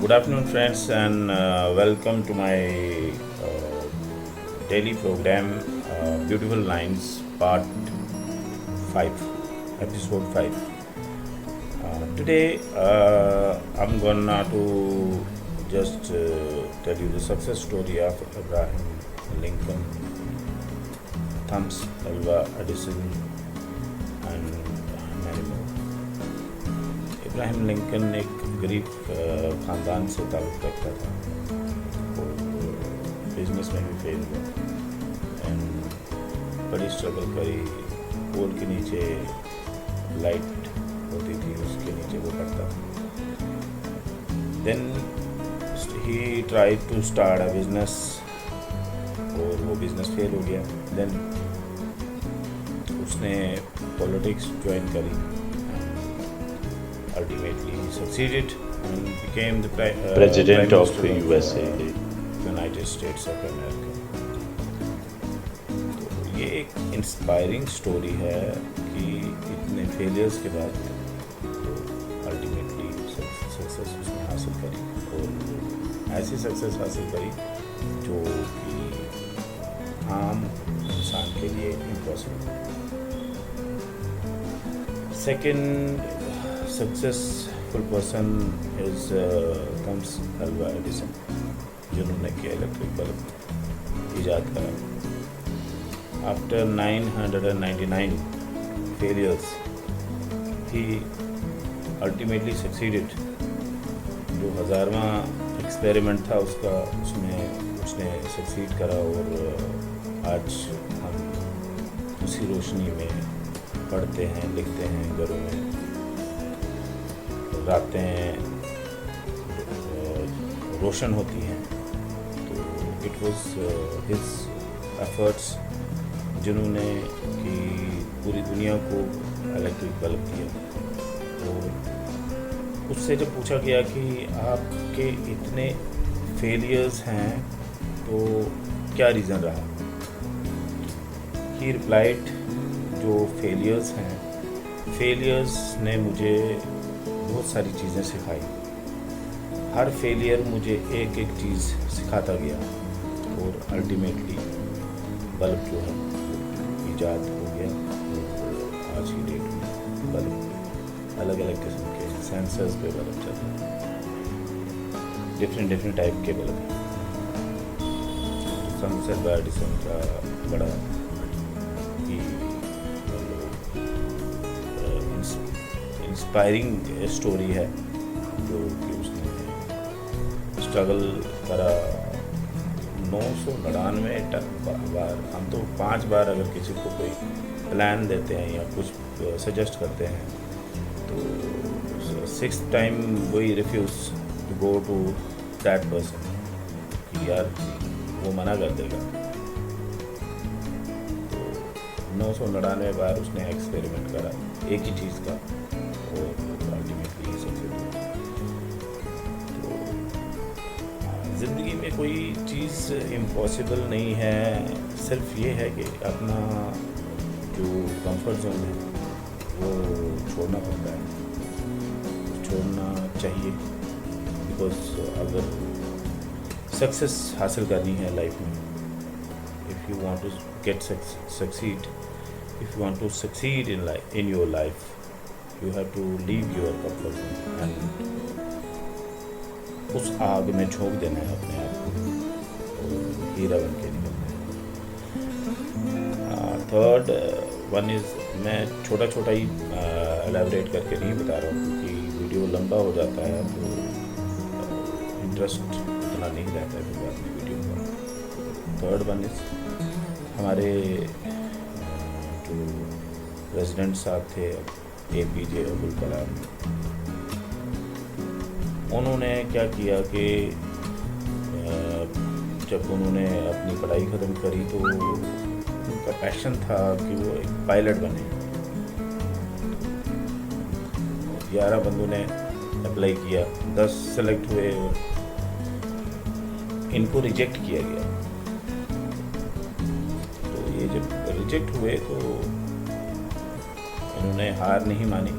Good afternoon, friends, and welcome to my daily program, Beautiful Lines, Part 5, Episode 5. Today, I'm gonna to just tell you the success story of Abraham Lincoln, Thomas Alva Edison, and many more. Ibrahim Lincoln एक गरीब ख़ानदान से ताल्लुक़ रखता था और business में भी फेल हुआ एंड बड़ी स्ट्रगल करी। पोल के नीचे लाइट होती थी, उसके नीचे वो पड़ता था। Then he tried to start a business और वो बिज़नेस फेल हो गया। देन उसने पॉलिटिक्स ज्वाइन करी। Ultimately, he succeeded and became the President of Prime Minister USA. United States of America. तो ये एक इंस्पायरिंग स्टोरी है कि इतने फेलियर्स के बाद अल्टीमेटली सक्सेस उसने हासिल करी और ऐसी सक्सेस हासिल करी जो कि आम इंसान के लिए impossible. Second successful person is Thomas Alva Edison, जिन्होंने कि इलेक्ट्रिक बल्ब ईजाद करा। आफ्टर 999 फेलियर्स ही अल्टीमेटली सक्सीडेड। जो 1000वां एक्सपेरिमेंट था उसने सक्सीड करा और आज हम उसी रोशनी में पढ़ते हैं, लिखते हैं, घरों में रातें रोशन होती हैं। तो इट वाज हिज एफर्ट्स जिन्होंने कि पूरी दुनिया को इलेक्ट्रिक बल्ब दिया। और उससे जब पूछा गया कि आपके इतने फेलियर्स हैं तो क्या रीज़न रहा, ही रिप्लाइड, जो फेलियर्स हैं, फेलियर्स ने मुझे बहुत सारी चीज़ें सिखाई। हर फेलियर मुझे एक एक चीज़ सिखाता गया और अल्टीमेटली बल्ब जो है ईजाद हो गया। और आज की डेट में बल्ब अलग अलग किस्म के सेंसर्स पे बल्ब चलते हैं, डिफरेंट टाइप के बल्ब। थॉमस अल्वा एडिसन का बड़ा ही इंस्पायरिंग स्टोरी है, जो कि उसने स्ट्रगल करा 999 बार। हम तो 5 बार अगर किसी को कोई प्लान देते हैं या कुछ सजेस्ट करते हैं तो 6th टाइम वही refuse to go to that person कि यार वो मना कर देगा। तो 999 बार उसने एक्सपेरिमेंट करा एक ही चीज़ का और अल्टीमेटली सक्सेस हुआ। तो ज़िंदगी में कोई चीज़ इम्पॉसिबल नहीं है, सिर्फ ये है कि अपना जो कंफर्ट जोन है वो छोड़ना पड़ता है, छोड़ना चाहिए। बिकॉज अगर सक्सेस हासिल करनी है लाइफ में, if you want to get succeed, if you want to succeed in your life, you have to leave your comfort zone and उस आग में झोंक देना है अपने आप को और हीरा बन के निकलना है। थर्ड वन इज़, मैं छोटा ही एलैबोरेट करके नहीं बता रहा हूँ क्योंकि वीडियो लंबा हो जाता है तो इंटरेस्ट इतना नहीं रहता है बाद में वीडियो का। थर्ड वन इज़, हमारे जो प्रेसिडेंट साहब थे APJ अब्दुल कलाम, उन्होंने क्या किया कि जब उन्होंने अपनी पढ़ाई ख़त्म करी तो उनका पैशन था कि वो एक पायलट बने। 11 बंदों ने अप्लाई किया, 10 सेलेक्ट हुए और इनको रिजेक्ट किया गया। तो ये जब रिजेक्ट हुए तो उन्होंने हार नहीं मानी।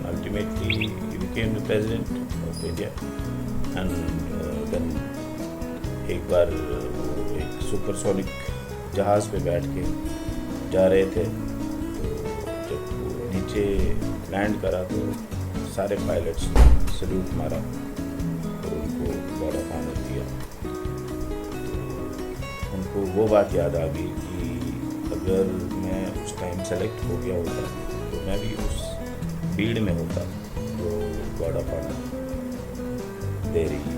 Ultimately he became the president of India and then एक बार एक सुपरसोनिक जहाज़ पे बैठ के जा रहे थे, तो जब वो नीचे लैंड करा तो सारे पायलट्स सल्यूट मारा और उनको गार्ड ऑफ ऑनर दिया। तो उनको वो बात याद आ गई कि अगर मैं उस टाइम सेलेक्ट हो गया होता तो मैं भी उस भीड़ में होता जो गार्ड ऑफ ऑनर दे रही है।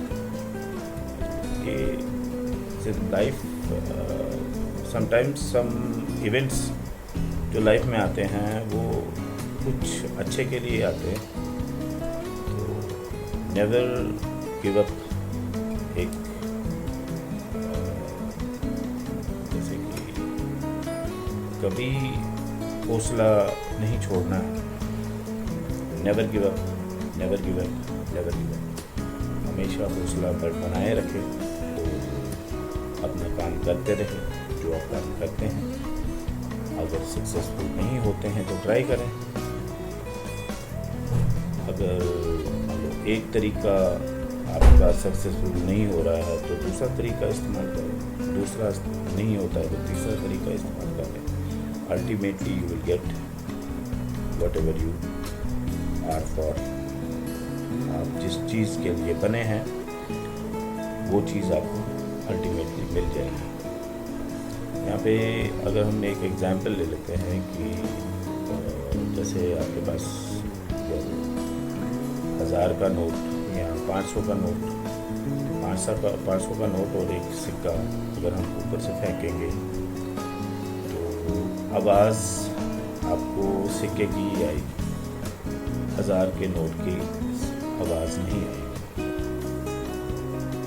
लाइफ समटाइम्स सम इवेंट्स जो लाइफ में आते हैं वो कुछ अच्छे के लिए आते हैं, तो नेवर गिव अप। एक जैसे कि कभी हौसला नहीं छोड़ना है, never give up, never give up, never give up. हमेशा हौसला बनाए रखें, तो अपना काम करते रहे जो आप काम करते हैं। अगर सक्सेसफुल नहीं होते हैं तो ट्राई करें। अगर एक तरीका आपका सक्सेसफुल नहीं हो रहा है तो दूसरा तरीका इस्तेमाल करें, दूसरा नहीं होता है तो तीसरा तरीका इस्तेमाल करें। Ultimately you will get whatever you are for. आप जिस चीज़ के लिए बने हैं वो चीज़ आपको अल्टीमेटली मिल जाएगी। यहाँ पे अगर हम एक एग्जांपल ले लेते हैं कि जैसे आपके पास 1000 का नोट या 500 का नोट, 500 का नोट और एक सिक्का अगर हम ऊपर से फेंकेंगे तो आवाज़ आपको सिक्के की ही आएगी, 1000 के नोट की आवाज़ नहीं आएगी।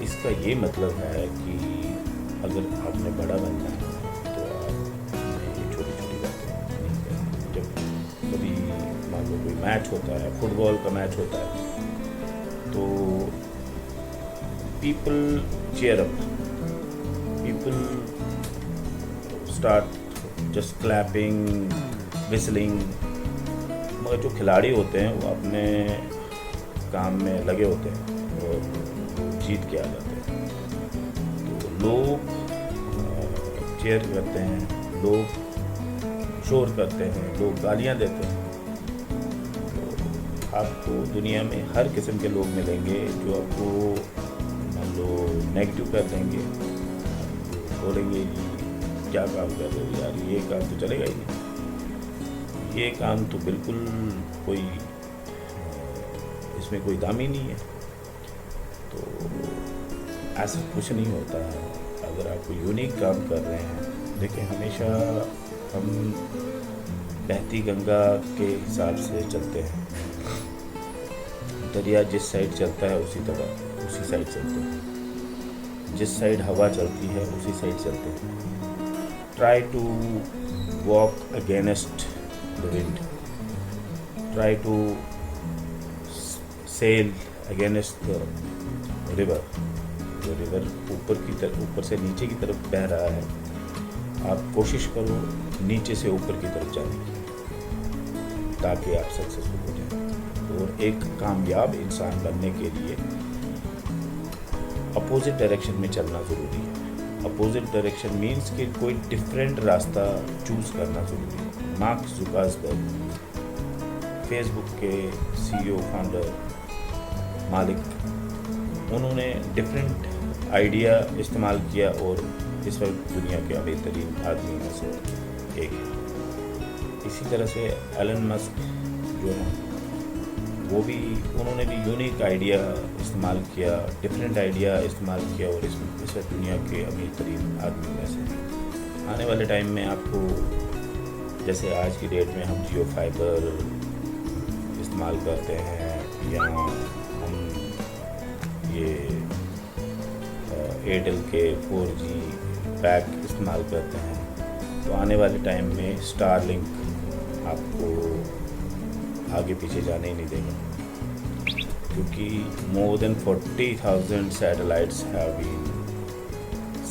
इसका ये मतलब है कि अगर आपने बड़ा बनना है तो आप ये छोटी छोटी बातें नहीं करें। जब कभी मान लो कोई मैच होता है, फुटबॉल का मैच होता है, तो people cheer up, people start just clapping, whistling. मगर जो खिलाड़ी होते हैं वो अपने काम में लगे होते हैं और जीत के आ जाते हैं। तो लोग चीयर करते हैं, लोग शोर करते हैं, लोग गालियाँ देते हैं। तो आपको दुनिया में हर किस्म के लोग मिलेंगे जो आपको मान लो नेगेटिव कर देंगे, बोलेंगे कि क्या काम कर रहे हो यार, ये काम तो चलेगा ही नहीं, ये काम तो बिल्कुल कोई इसमें कोई दाम ही नहीं है। तो ऐसा कुछ नहीं होता है। अगर आप कोई यूनिक काम कर रहे हैं, देखिए हमेशा हम बहती गंगा के हिसाब से चलते हैं। दरिया जिस साइड चलता है उसी साइड चलते हैं, जिस साइड हवा चलती है उसी साइड चलते हैं। Try to walk against the wind, try to sail against the river. जो रिवर ऊपर से नीचे की तरफ बह रहा है, आप कोशिश करो नीचे से ऊपर की तरफ जाने की, ताकि आप सक्सेसफुल हो जाएं। और एक कामयाब इंसान बनने के लिए अपोजिट डायरेक्शन में चलना ज़रूरी है। अपोजिट डायरेक्शन मीन्स कि कोई डिफरेंट रास्ता चूज़ करना ज़रूरी है। मार्क जुकरबर्ग, फेसबुक के CEO फाउंडर मालिक, उन्होंने डिफरेंट आइडिया इस्तेमाल किया और इस वक्त दुनिया के बेहतरीन आदमी में से एक है। इसी तरह से एलन मस्क जो हैं वो भी, उन्होंने भी यूनिक आइडिया इस्तेमाल किया, डिफरेंट आइडिया इस्तेमाल किया और इस वक्त दुनिया के अमीर तरीन आदमी में से। आने वाले टाइम में आपको, जैसे आज की डेट में हम जियो फाइबर इस्तेमाल करते हैं या हम ये एयरटेल के 4G पैक इस्तेमाल करते हैं, तो आने वाले टाइम में स्टारलिंक आपको आगे पीछे जाने ही नहीं देगा, क्योंकि more than 40,000 satellites have been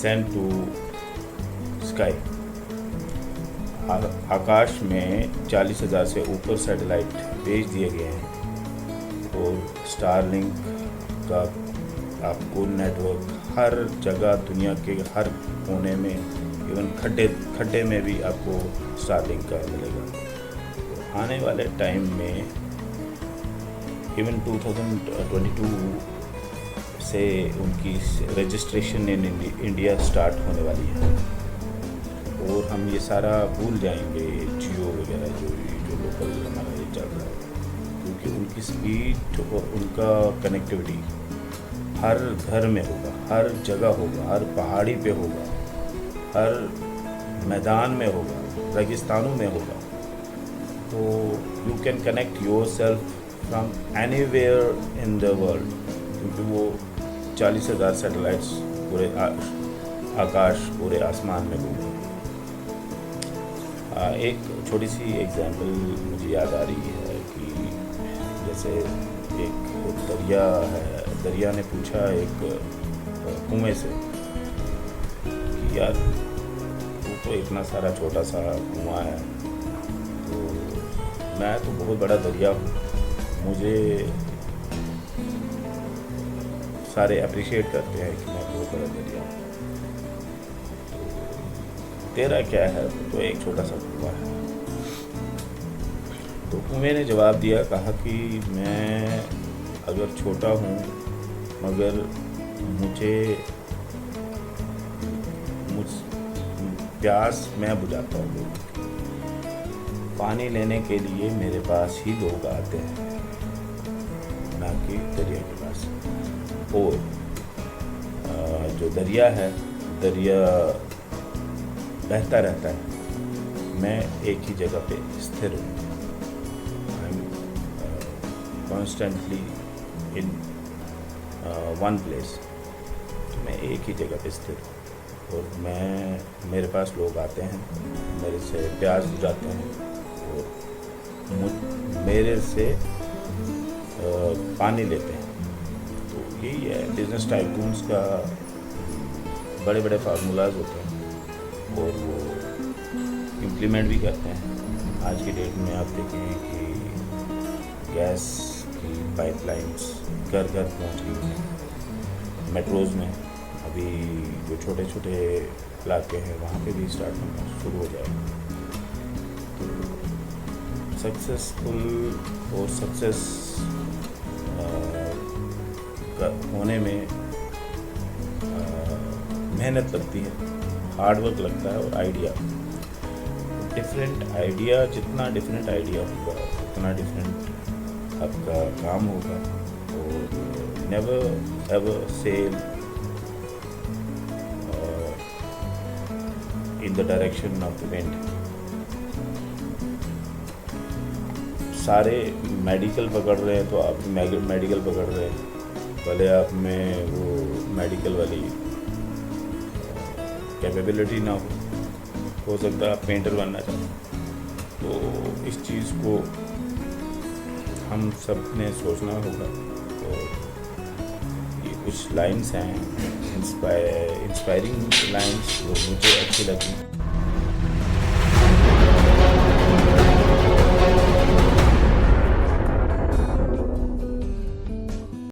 sent to sky. आकाश में 40,000 से ऊपर सैटेलाइट भेज दिए गए हैं और स्टारलिंक का आपको नेटवर्क हर जगह दुनिया के हर कोने में, इवन खड्डे में भी आपको स्टारलिंक का मिलेगा। तो आने वाले टाइम में इवन 2022 से उनकी रजिस्ट्रेशन इन इंडिया स्टार्ट होने वाली है, और हम ये सारा भूल जाएंगे जियो वगैरह जो लोकल हमारा ये चल रहा है, क्योंकि उनकी स्पीड और उनका कनेक्टिविटी हर घर में होगा, हर जगह होगा, हर पहाड़ी पे होगा, हर मैदान में होगा, रेगिस्तानों में होगा। तो you can connect your self from anywhere in the world, क्योंकि वो 40,000 सैटेलाइट्स पूरे आकाश, पूरे आसमान में घूम रहे हैं। एक छोटी सी एग्जांपल मुझे याद आ रही है कि जैसे एक दरिया है, दरिया ने पूछा एक कुएं से कि यार तू तो इतना सारा छोटा सा कुआं है, तो मैं तो बहुत बड़ा दरिया हूँ, मुझे सारे अप्रिशिएट करते हैं कि मैं बहुत बड़ा दरिया हूँ, तो तेरा क्या है, तो एक छोटा सा कुआं है। तो कुएं ने जवाब दिया, कहा कि मैं अगर छोटा हूँ मगर प्यास मैं बुझाता हूँ, पानी लेने के लिए मेरे पास ही लोग आते हैं, ना कि दरिया के पास। और जो दरिया है, दरिया बहता रहता है, मैं एक ही जगह पे स्थिर हूँ, I am constantly in one place, तो मैं एक ही जगह पे स्थिर हूँ, और मेरे पास लोग आते हैं, मेरे से प्यास बुझाते हैं, और मेरे से पानी लेते हैं। तो यही है बिजनेस टाइकून्स का, बड़े बड़े फार्मूलाज होते हैं और वो इम्प्लीमेंट भी करते हैं। आज की डेट में आप देखें कि गैस की पाइपलाइंस घर घर पहुंच गई हैं, मेट्रोज़ में अभी जो छोटे छोटे इलाके हैं वहाँ पे भी स्टार्ट होना शुरू हो जाएगा। तो सक्सेसफुल और सक्सेस होने में मेहनत लगती है, हार्ड वर्क लगता है, और आइडिया, डिफरेंट आइडिया, जितना डिफरेंट आइडिया होगा उतना डिफरेंट आपका काम होगा। और never ever sail in the direction of the wind. सारे मेडिकल पकड़ रहे हैं तो आप मेडिकल पकड़ रहे हैं, भले आप में वो मेडिकल वाली कैपेबिलिटी ना हो सकता है आप पेंटर बनना चाहें। तो इस चीज़ को हम सब ने सोचना होगा। और ये कुछ लाइन्स हैं इंस्पायरिंग लाइन्स जो मुझे अच्छी लगी।